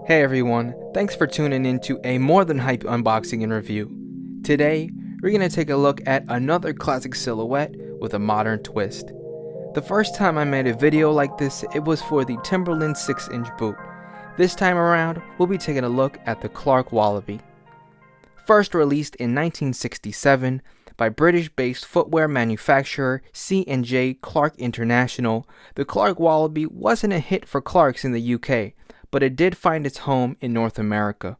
Hey everyone, thanks for tuning in to a more than hype unboxing and review. Today, we're going to take a look at another classic silhouette with a modern twist. The first time I made a video like this, it was for the Timberland 6-inch boot. This time around, we'll be taking a look at the Clark Wallabee. First released in 1967 by British-based footwear manufacturer C&J Clark International, the Clark Wallabee wasn't a hit for Clarks in the UK, but it did find its home in North America.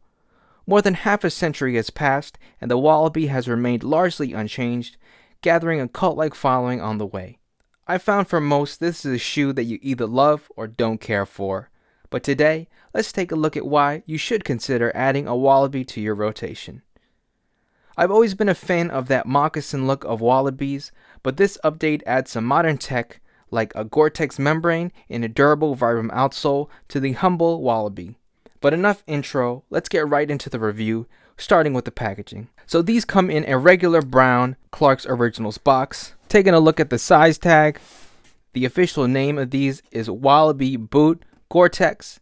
More than half a century has passed, and the Wallabee has remained largely unchanged, gathering a cult-like following on the way. I found for most this is a shoe that you either love or don't care for. But today, let's take a look at why you should consider adding a Wallabee to your rotation. I've always been a fan of that moccasin look of Wallabees, but this update adds some modern tech like a gore-tex membrane and a durable vibram outsole to the humble Wallabee. But enough intro, let's get right into the review, starting with the packaging. So these come in a regular brown Clark's Originals box. Taking a look at the size tag, the official name of these is Wallabee Boot Gore-Tex.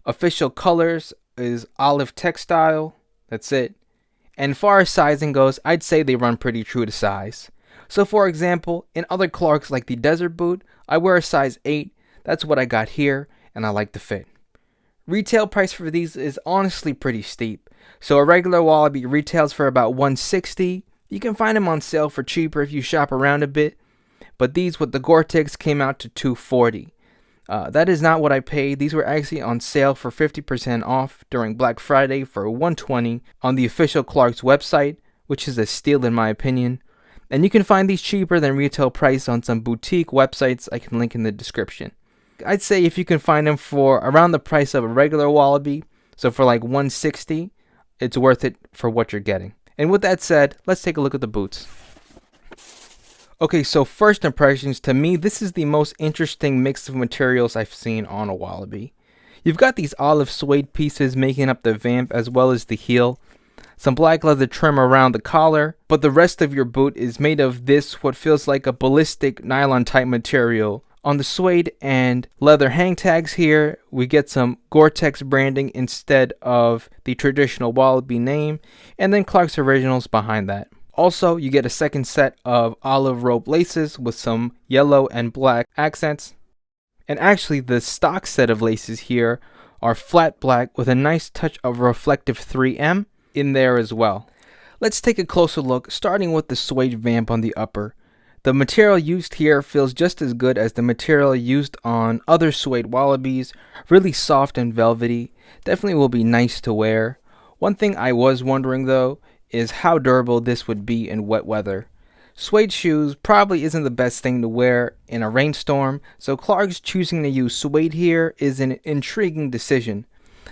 Official colors is olive textile, that's it. And far as sizing goes, I'd say they run pretty true to size. So for example, in other Clarks like the Desert Boot, I wear a size 8, that's what I got here, and I like the fit. Retail price for these is honestly pretty steep. So a regular Wallabee retails for about $160. You can find them on sale for cheaper if you shop around a bit, but these with the Gore-Tex came out to $240. That is not what I paid. These were actually on sale for 50% off during Black Friday for $120 on the official Clark's website, which is a steal in my opinion. And you can find these cheaper than retail price on some boutique websites I can link in the description. I'd say if you can find them for around the price of a regular Wallabee, so for like $160, it's worth it for what you're getting. And with that said, let's take a look at the boots. Okay, so first impressions, to me, this is the most interesting mix of materials I've seen on a Wallabee. You've got these olive suede pieces making up the vamp as well as the heel. Some black leather trim around the collar, but the rest of your boot is made of this, what feels like a ballistic nylon type material. On the suede and leather hang tags here, we get some Gore-Tex branding instead of the traditional Wallabee name, and then Clark's Originals behind that. Also, you get a second set of olive rope laces with some yellow and black accents. And actually, the stock set of laces here are flat black with a nice touch of reflective 3M in there as well. Let's take a closer look, starting with the suede vamp on the upper. The material used here feels just as good as the material used on other suede Wallabees, really soft and velvety, definitely will be nice to wear. One thing I was wondering though is how durable this would be in wet weather. Suede shoes probably isn't the best thing to wear in a rainstorm, so Clark's choosing to use suede here is an intriguing decision.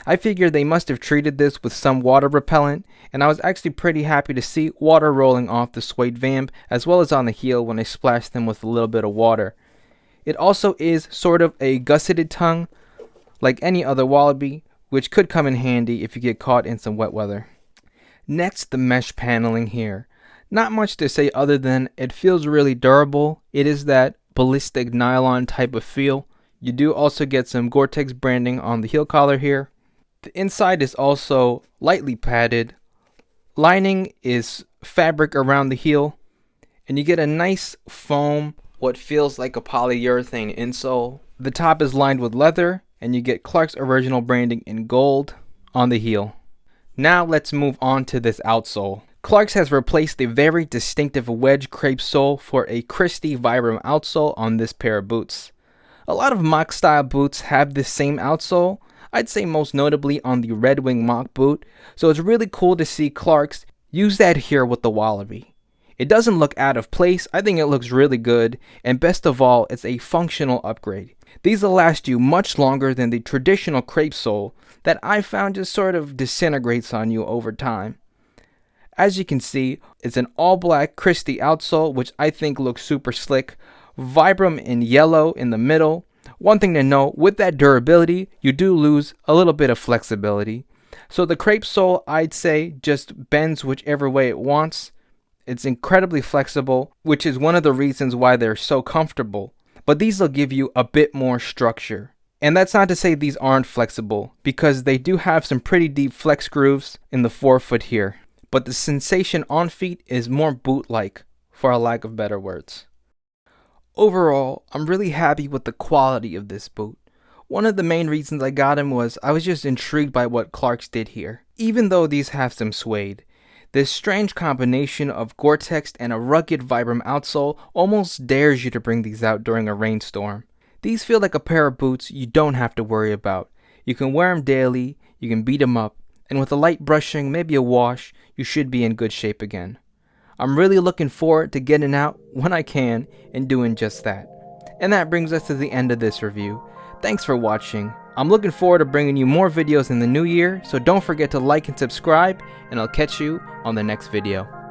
I figured they must have treated this with some water repellent, and I was actually pretty happy to see water rolling off the suede vamp as well as on the heel when I splashed them with a little bit of water. It also is sort of a gusseted tongue, like any other Wallabee, which could come in handy if you get caught in some wet weather. Next, the mesh paneling here. Not much to say other than it feels really durable. It is that ballistic nylon type of feel. You do also get some Gore-Tex branding on the heel collar here. The inside is also lightly padded. Lining is fabric around the heel, and you get a nice foam, what feels like a polyurethane insole. The top is lined with leather, and you get Clark's Original branding in gold on the heel. Now let's move on to this outsole. Clark's has replaced the very distinctive wedge crepe sole for a Christie vibram outsole on this pair of boots. A lot of mock style boots have this same outsole, I'd say most notably on the Red Wing mock boot, so it's really cool to see Clark's use that here with the Wallabee. It doesn't look out of place, I think it looks really good, and best of all, it's a functional upgrade. These will last you much longer than the traditional crepe sole that I found just sort of disintegrates on you over time. As you can see, it's an all black Christie outsole, which I think looks super slick, vibram in yellow in the middle. One thing to note, with that durability, you do lose a little bit of flexibility. So the crepe sole, I'd say, just bends whichever way it wants. It's incredibly flexible, which is one of the reasons why they're so comfortable. But these will give you a bit more structure. And that's not to say these aren't flexible, because they do have some pretty deep flex grooves in the forefoot here. But the sensation on feet is more boot-like, for a lack of better words. Overall, I'm really happy with the quality of this boot. One of the main reasons I got him was I was just intrigued by what Clark's did here. Even though these have some suede, this strange combination of gore-tex and a rugged vibram outsole almost dares you to bring these out during a rainstorm. These feel like a pair of boots you don't have to worry about. You can wear them daily, you can beat them up, and with a light brushing, maybe a wash, you should be in good shape again. I'm really looking forward to getting out when I can and doing just that. And that brings us to the end of this review. Thanks for watching. I'm looking forward to bringing you more videos in the new year, so don't forget to like and subscribe, and I'll catch you on the next video.